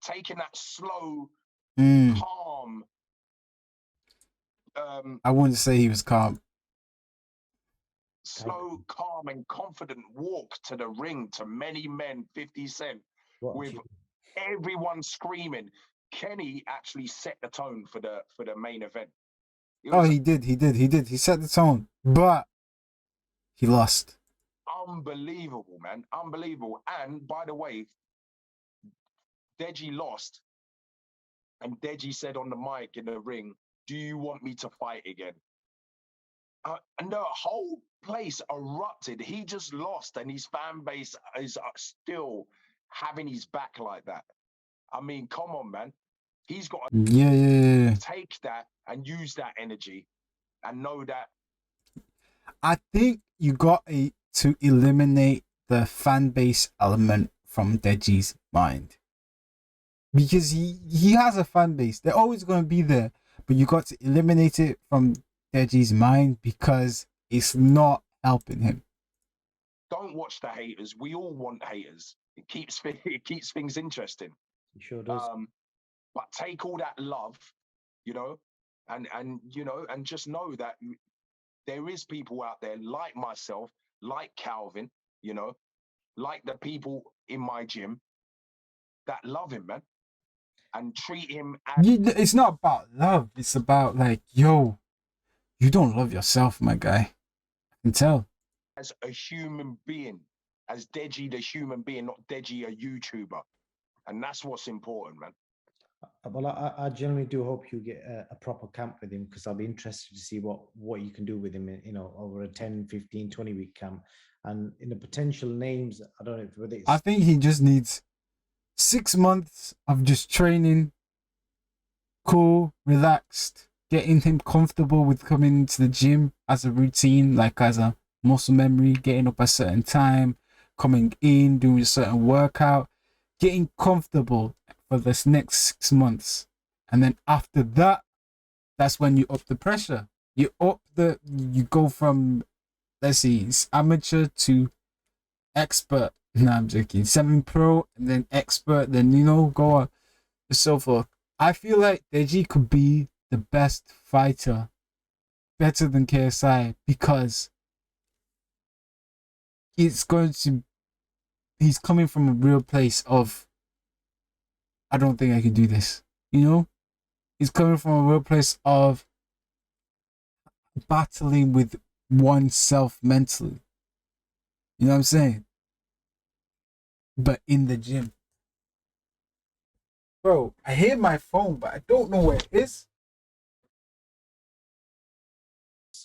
taking that slow, calm. I wouldn't say he was calm. Slow, calm, and confident walk to the ring to Many Men, 50 Cent, with everyone screaming. Kenny actually set the tone for the main event. He did. He set the tone, but he lost. Unbelievable, man. Unbelievable. And by the way, Deji lost. And Deji said on the mic in the ring, "Do you want me to fight again?" And the whole place erupted. He just lost, and his fan base is still having his back like that. I mean, come on, man. He's got to take that and use that energy and know that. I think you got to eliminate the fan base element from Deji's mind. Because he has a fan base. They're always going to be there. But you got to eliminate it from Deji's mind because it's not helping him. Don't watch the haters. We all want haters. It keeps things interesting. It sure does. But take all that love, you know, and you know, and just know that there is people out there like myself, like Calvin, you know, like the people in my gym that love him, man, and treat him as... It's not about love. It's about like, yo, you don't love yourself, my guy. I can tell. As a human being, as Deji the human being, not Deji a YouTuber. And that's what's important, man. Well, I generally do hope you get a proper camp with him, because I'll be interested to see what you can do with him, you know, over a 10, 15, 20-week camp. And in the potential names, I don't know whether it's... I think he just needs 6 months of just training, cool, relaxed, getting him comfortable with coming into the gym as a routine, like as a muscle memory, getting up at a certain time, coming in, doing a certain workout, getting comfortable for this next 6 months. And then after that, that's when you up the pressure. You go from, let's see, amateur to expert. No, I'm joking. 7 pro and then expert, then, you know, go on and so forth. I feel like Deji could be the best fighter, better than KSI, because he's coming from a real place of, I don't think I can do this. You know? He's coming from a real place of battling with oneself mentally. You know what I'm saying? But in the gym. Bro, I hear my phone, but I don't know where it is.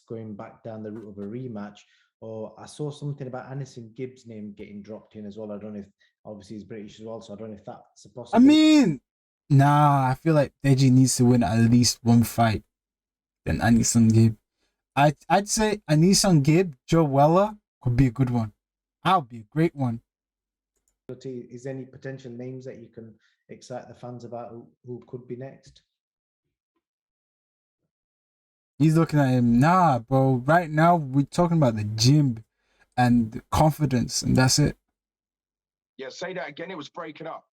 Going back down the route of a rematch. Or I saw something about Anderson Gibbs' name getting dropped in as well. I don't know if, obviously he's British as well, so I don't know if that's a possibility. I mean, nah, I feel like Deji needs to win at least one fight. Then Anderson Gibbs. I'd say Anderson Gibbs, Joe Weller could be a good one. That would be a great one. Is there any potential names that you can excite the fans about who could be next? He's looking at him. Nah, bro. Right now, we're talking about the gym and confidence, and that's it. Yeah, say that again. It was breaking up.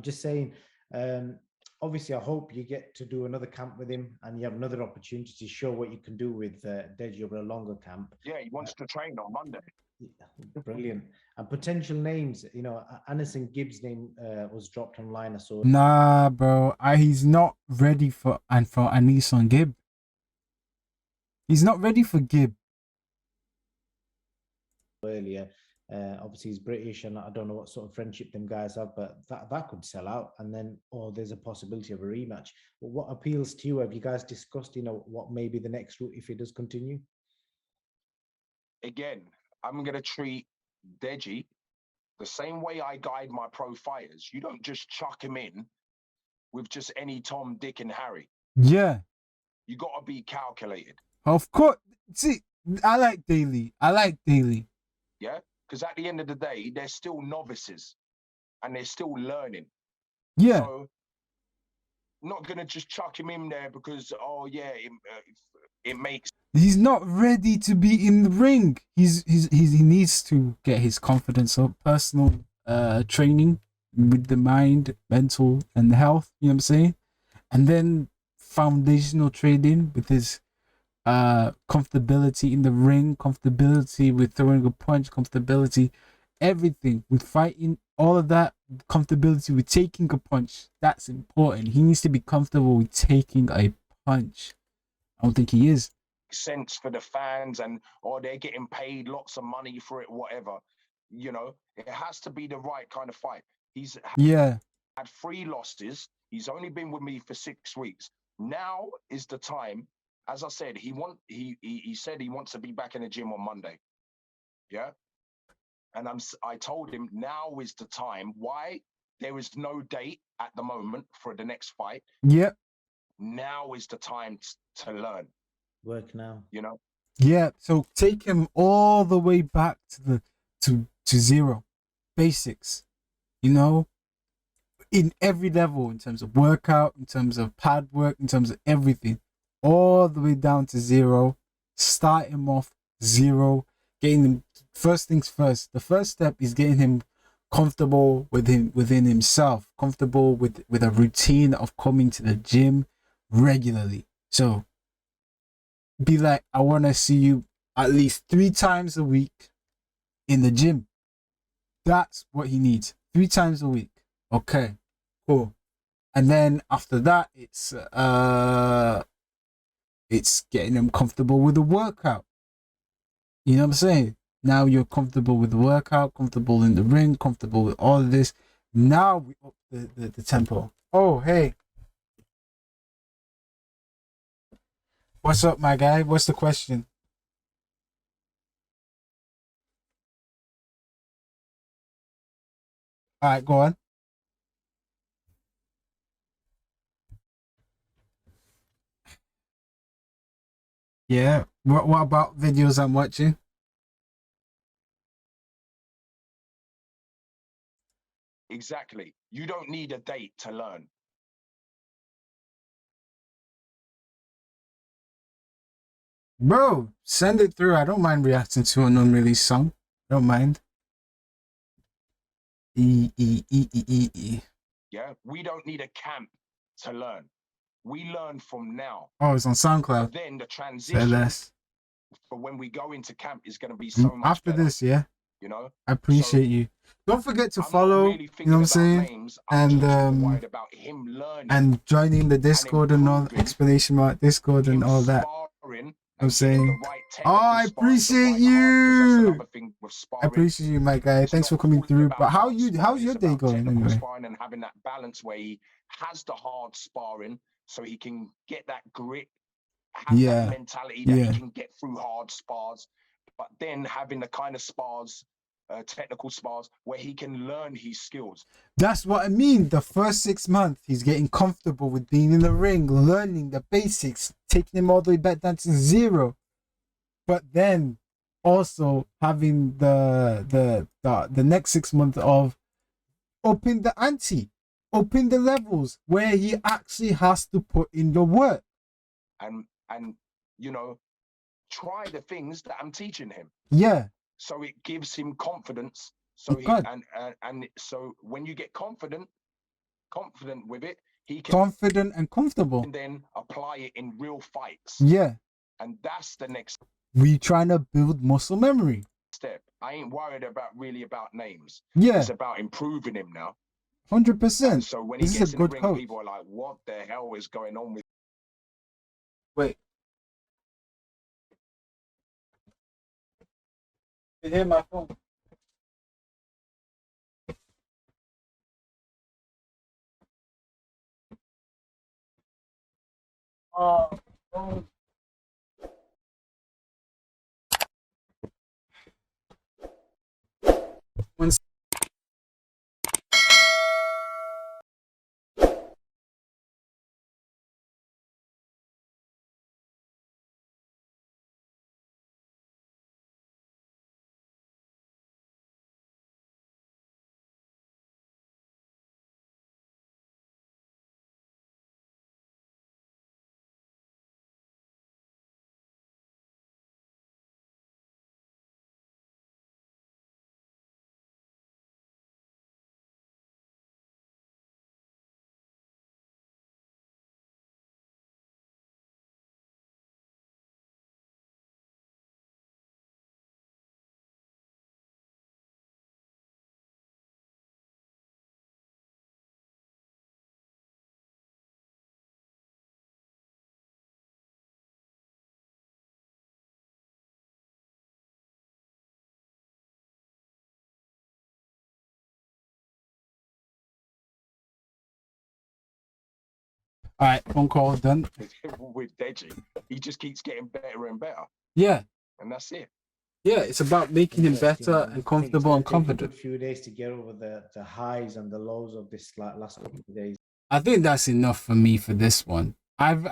Just saying, obviously, I hope you get to do another camp with him and you have another opportunity to show what you can do with Deji over a longer camp. Yeah, he wants to train on Monday. Yeah, brilliant. And potential names, you know, Anderson Gibbs' name was dropped online. I saw. Nah, bro. He's not ready for Anis on Gibb. He's not ready for Gibb. Earlier. Obviously, he's British, and I don't know what sort of friendship them guys have, but that could sell out, and then or there's a possibility of a rematch. But what appeals to you? Have you guys discussed, you know, what may be the next route if it does continue? Again, I'm gonna treat Deji the same way I guide my pro fighters. You don't just chuck him in with just any Tom, Dick, and Harry. Yeah. You gotta be calculated. Of course. See, I like Daly. Yeah, because at the end of the day, they're still novices and they're still learning. Yeah. So, not gonna just chuck him in there because it makes. He's not ready to be in the ring. He needs to get his confidence up, personal training with the mind, mental, and the health. You know what I'm saying? And then foundational training with his comfortability in the ring, comfortability with throwing a punch, comfortability, everything with fighting, all of that, comfortability with taking a punch. That's important. He needs to be comfortable with taking a punch. I don't think he is. Sense for the fans and they're getting paid lots of money for it, whatever. You know, it has to be the right kind of fight. He's had 3 losses. He's only been with me for 6 weeks. Now is the time. As I said, he said he wants to be back in the gym on Monday. Yeah. And I told him now is the time. Why? There is no date at the moment for the next fight. Yep. Now is the time to learn. Work now. You know? Yeah. So take him all the way back to zero. Basics. You know? In every level, in terms of workout, in terms of pad work, in terms of everything. All the way down to zero. Start him off 0. Getting him, first things first. The first step is getting him comfortable within himself, comfortable with a routine of coming to the gym regularly. So be like, I want to see you at least 3 times a week in the gym. That's what he needs. 3 times a week. Okay, cool. And then after that, it's getting him comfortable with the workout. You know what I'm saying? Now you're comfortable with the workout, comfortable in the ring, comfortable with all of this. Now we up the tempo. Oh, hey. What's up, my guy? What's the question? All right, go on. Yeah. What about videos I'm watching? Exactly. You don't need a date to learn. Bro, send it through. I don't mind reacting to an unreleased song. I don't mind. Yeah, we don't need a camp to learn. We learn from now. Oh, it's on SoundCloud. But then the transition for when we go into camp is going to be so much after better. This, yeah. You know, I appreciate you. Don't forget to follow. Really, you know what I'm saying? Names. And about him learning and joining the Discord and all exclamation mark Discord and all that. I'm saying, I appreciate you. I appreciate you, my guy. Thanks for coming through. But how's your day going anyway? Sparring and having that balance where he has the hard sparring, so he can get that grit, have that mentality that he can get through hard spars. But then having the kind of spars, technical spars, where he can learn his skills. That's what I mean. The first 6 months, he's getting comfortable with being in the ring, learning the basics, taking him all the way back down to 0. But then also having the next 6 months of upping the ante, upping the levels where he actually has to put in the work. And you know, try the things that I'm teaching him. Yeah. So it gives him confidence. So and so when you get confident with it, he can confident and comfortable. then apply it in real fights. Yeah. And that's the next We trying to build muscle memory. step. I ain't worried about names. Yeah. It's about improving him now. 100%. And so when he This is gets a in the good ring, coach. people are like, what the hell is going on with Wait. You hear my phone? Oh. One All right, phone call done. with Deji. He just keeps getting better and better. Yeah. And that's it. Yeah, it's about making him Interesting, better man. I and think it's comfortable gonna and take a confident. good few days to get over the highs and the lows of this last couple of days. I think that's enough for me for this one. I've